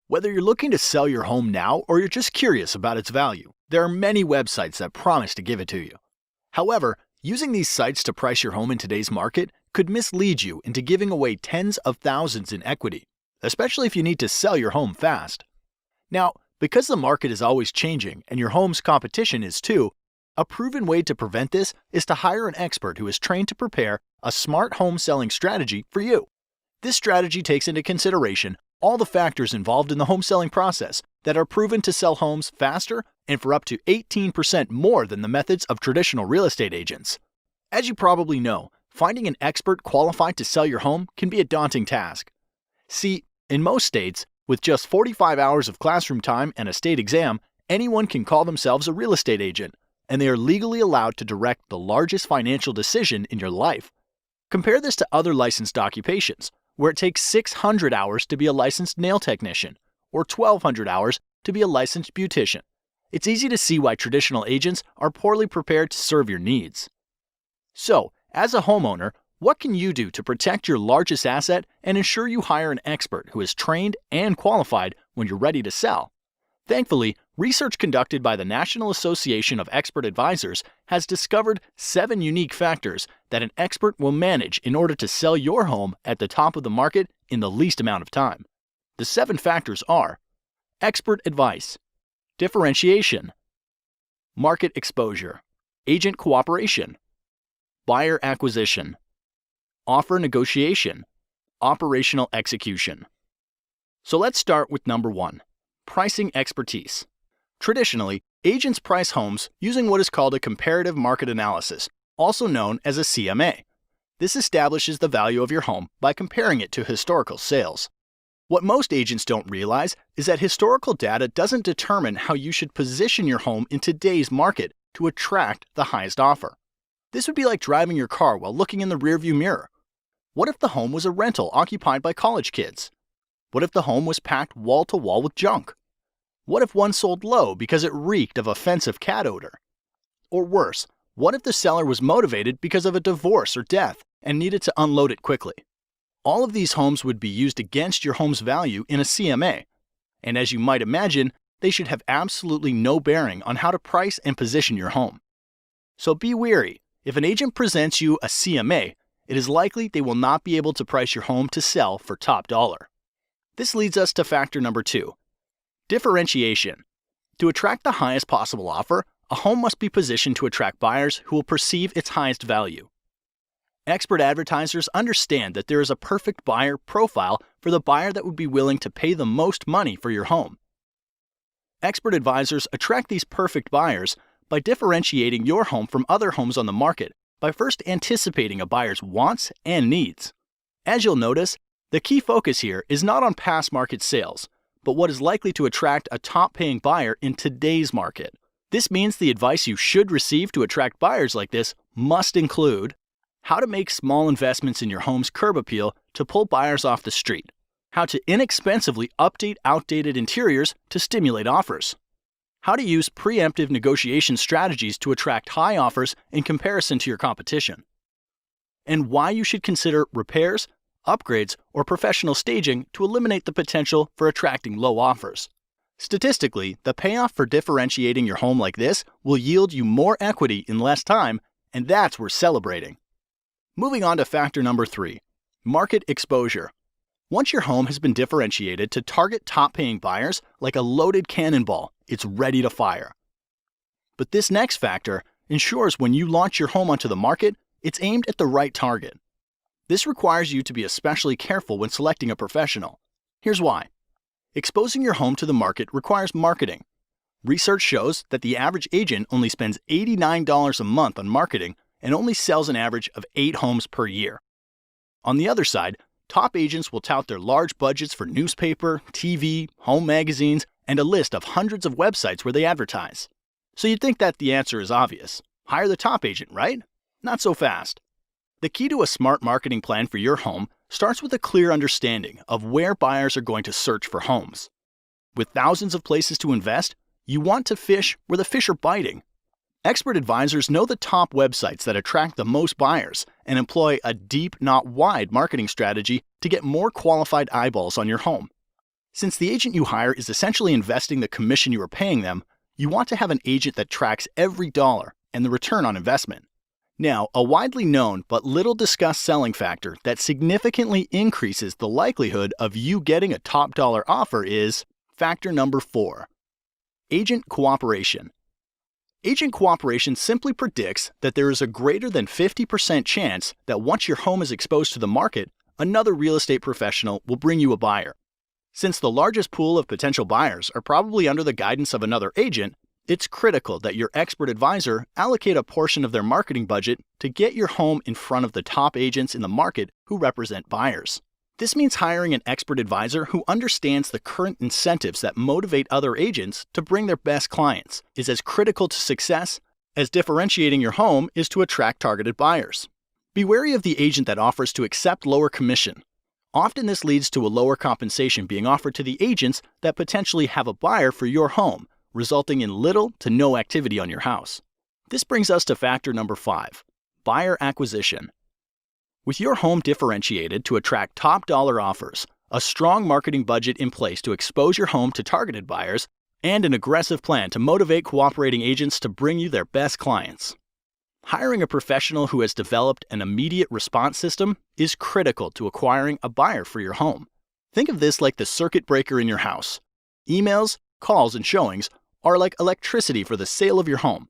Whether you're looking to sell your home now or you're just curious about its value, there are many websites that promise to give it to you. However, using these sites to price your home in today's market could mislead you into giving away tens of thousands in equity, especially if you need to sell your home fast. Now, because the market is always changing and your home's competition is too, a proven way to prevent this is to hire an expert who is trained to prepare a smart home selling strategy for you. This strategy takes into consideration all the factors involved in the home selling process that are proven to sell homes faster and for up to 18% more than the methods of traditional real estate agents. As you probably know, finding an expert qualified to sell your home can be a daunting task. See, in most states, with just 45 hours of classroom time and a state exam, anyone can call themselves a real estate agent, and they are legally allowed to direct the largest financial decision in your life. Compare this to other licensed occupations, where it takes 600 hours to be a licensed nail technician, or 1,200 hours to be a licensed beautician. It's easy to see why traditional agents are poorly prepared to serve your needs. So, as a homeowner, what can you do to protect your largest asset and ensure you hire an expert who is trained and qualified when you're ready to sell? Thankfully, research conducted by the National Association of Expert Advisors has discovered 7 unique factors that an expert will manage in order to sell your home at the top of the market in the least amount of time. The 7 factors are: expert advice, differentiation, market exposure, agent cooperation, buyer acquisition, offer negotiation, operational execution. So let's start with number 1. Pricing expertise. Traditionally, agents price homes using what is called a comparative market analysis, also known as a CMA. This establishes the value of your home by comparing it to historical sales. What most agents don't realize is that historical data doesn't determine how you should position your home in today's market to attract the highest offer. This would be like driving your car while looking in the rearview mirror. What if the home was a rental occupied by college kids? What if the home was packed wall to wall with junk? What if one sold low because it reeked of offensive cat odor? Or worse, what if the seller was motivated because of a divorce or death and needed to unload it quickly? All of these homes would be used against your home's value in a CMA. And as you might imagine, they should have absolutely no bearing on how to price and position your home. So be wary. If an agent presents you a CMA, it is likely they will not be able to price your home to sell for top dollar. This leads us to factor number 2, differentiation. To attract the highest possible offer, a home must be positioned to attract buyers who will perceive its highest value. Expert advertisers understand that there is a perfect buyer profile for the buyer that would be willing to pay the most money for your home. Expert advisors attract these perfect buyers by differentiating your home from other homes on the market by first anticipating a buyer's wants and needs. As you'll notice, the key focus here is not on past market sales, but what is likely to attract a top-paying buyer in today's market. This means the advice you should receive to attract buyers like this must include how to make small investments in your home's curb appeal to pull buyers off the street, how to inexpensively update outdated interiors to stimulate offers, how to use preemptive negotiation strategies to attract high offers in comparison to your competition, and why you should consider repairs, upgrades, or professional staging to eliminate the potential for attracting low offers. Statistically, the payoff for differentiating your home like this will yield you more equity in less time, and that's worth celebrating. Moving on to factor number 3, market exposure. Once your home has been differentiated to target top-paying buyers like a loaded cannonball, it's ready to fire. But this next factor ensures when you launch your home onto the market, it's aimed at the right target. This requires you to be especially careful when selecting a professional. Here's why. Exposing your home to the market requires marketing. Research shows that the average agent only spends $89 a month on marketing and only sells an average of 8 homes per year. On the other side, top agents will tout their large budgets for newspaper, TV, home magazines, and a list of hundreds of websites where they advertise. So you'd think that the answer is obvious. Hire the top agent, right? Not so fast. The key to a smart marketing plan for your home starts with a clear understanding of where buyers are going to search for homes. With thousands of places to invest, you want to fish where the fish are biting. Expert advisors know the top websites that attract the most buyers and employ a deep, not wide marketing strategy to get more qualified eyeballs on your home. Since the agent you hire is essentially investing the commission you are paying them, you want to have an agent that tracks every dollar and the return on investment. Now, a widely known but little discussed selling factor that significantly increases the likelihood of you getting a top dollar offer is factor number 4, agent cooperation. Agent cooperation simply predicts that there is a greater than 50% chance that once your home is exposed to the market, another real estate professional will bring you a buyer. Since the largest pool of potential buyers are probably under the guidance of another agent, it's critical that your expert advisor allocate a portion of their marketing budget to get your home in front of the top agents in the market who represent buyers. This means hiring an expert advisor who understands the current incentives that motivate other agents to bring their best clients is as critical to success as differentiating your home is to attract targeted buyers. Be wary of the agent that offers to accept lower commission. Often this leads to a lower compensation being offered to the agents that potentially have a buyer for your home, resulting in little to no activity on your house. This brings us to factor number 5, buyer acquisition. With your home differentiated to attract top dollar offers, a strong marketing budget in place to expose your home to targeted buyers, and an aggressive plan to motivate cooperating agents to bring you their best clients. Hiring a professional who has developed an immediate response system is critical to acquiring a buyer for your home. Think of this like the circuit breaker in your house. Emails, calls, and showings are like electricity for the sale of your home.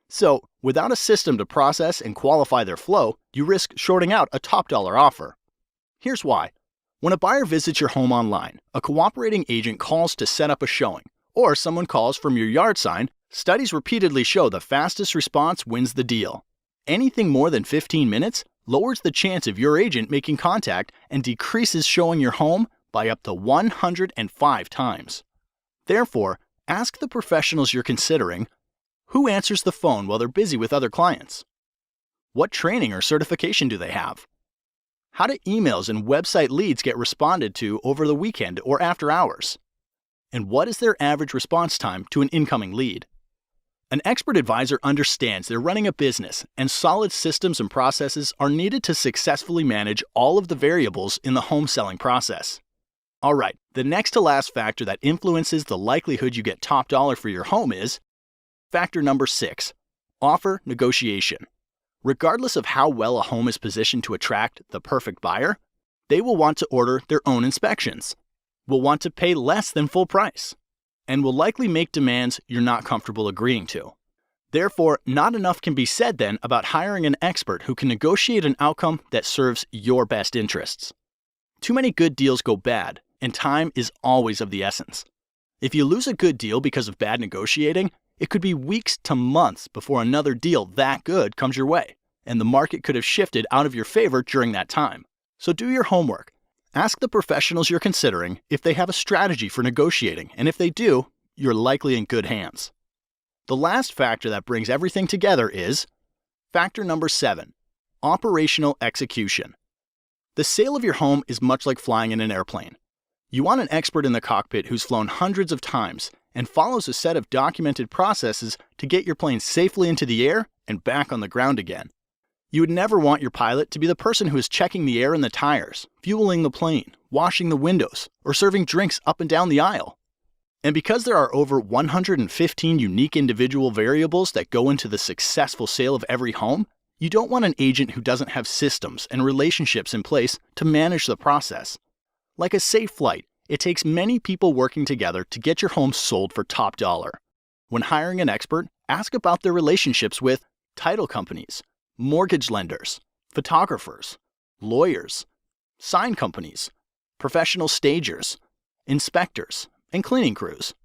So, without a system to process and qualify their flow, you risk shorting out a top dollar offer. Here's why. When a buyer visits your home online, a cooperating agent calls to set up a showing, or someone calls from your yard sign. Studies repeatedly show the fastest response wins the deal. Anything more than 15 minutes lowers the chance of your agent making contact and decreases showing your home by up to 105 times. Therefore, ask the professionals you're considering, who answers the phone while they're busy with other clients? What training or certification do they have? How do emails and website leads get responded to over the weekend or after hours? And what is their average response time to an incoming lead? An expert advisor understands they're running a business, and solid systems and processes are needed to successfully manage all of the variables in the home selling process. All right, the next to last factor that influences the likelihood you get top dollar for your home is factor number 6, offer negotiation. Regardless of how well a home is positioned to attract the perfect buyer, they will want to order their own inspections, will want to pay less than full price, and will likely make demands you're not comfortable agreeing to. Therefore, not enough can be said then about hiring an expert who can negotiate an outcome that serves your best interests. Too many good deals go bad, and time is always of the essence. If you lose a good deal because of bad negotiating, it could be weeks to months before another deal that good comes your way, and the market could have shifted out of your favor during that time. So do your homework. Ask the professionals you're considering if they have a strategy for negotiating, and if they do, you're likely in good hands. The last factor that brings everything together is factor number 7, operational execution. The sale of your home is much like flying in an airplane. You want an expert in the cockpit who's flown hundreds of times and follows a set of documented processes to get your plane safely into the air and back on the ground again. You would never want your pilot to be the person who is checking the air in the tires, fueling the plane, washing the windows, or serving drinks up and down the aisle. And because there are over 115 unique individual variables that go into the successful sale of every home, you don't want an agent who doesn't have systems and relationships in place to manage the process. Like a safe flight, it takes many people working together to get your home sold for top dollar. When hiring an expert, ask about their relationships with title companies, mortgage lenders, photographers, lawyers, sign companies, professional stagers, inspectors, and cleaning crews.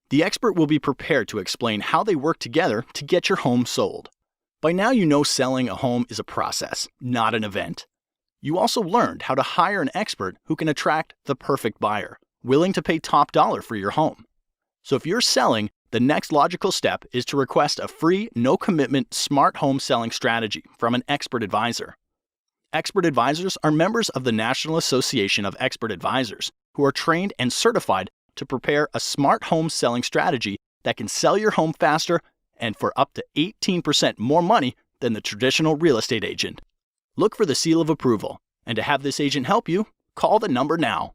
The expert will be prepared to explain how they work together to get your home sold. By now you know selling a home is a process, not an event. You also learned how to hire an expert who can attract the perfect buyer, willing to pay top dollar for your home. So if you're selling, the next logical step is to request a free, no-commitment smart home selling strategy from an expert advisor. Expert advisors are members of the National Association of Expert Advisors who are trained and certified to prepare a smart home selling strategy that can sell your home faster and for up to 18% more money than the traditional real estate agent. Look for the seal of approval, and to have this agent help you, call the number now.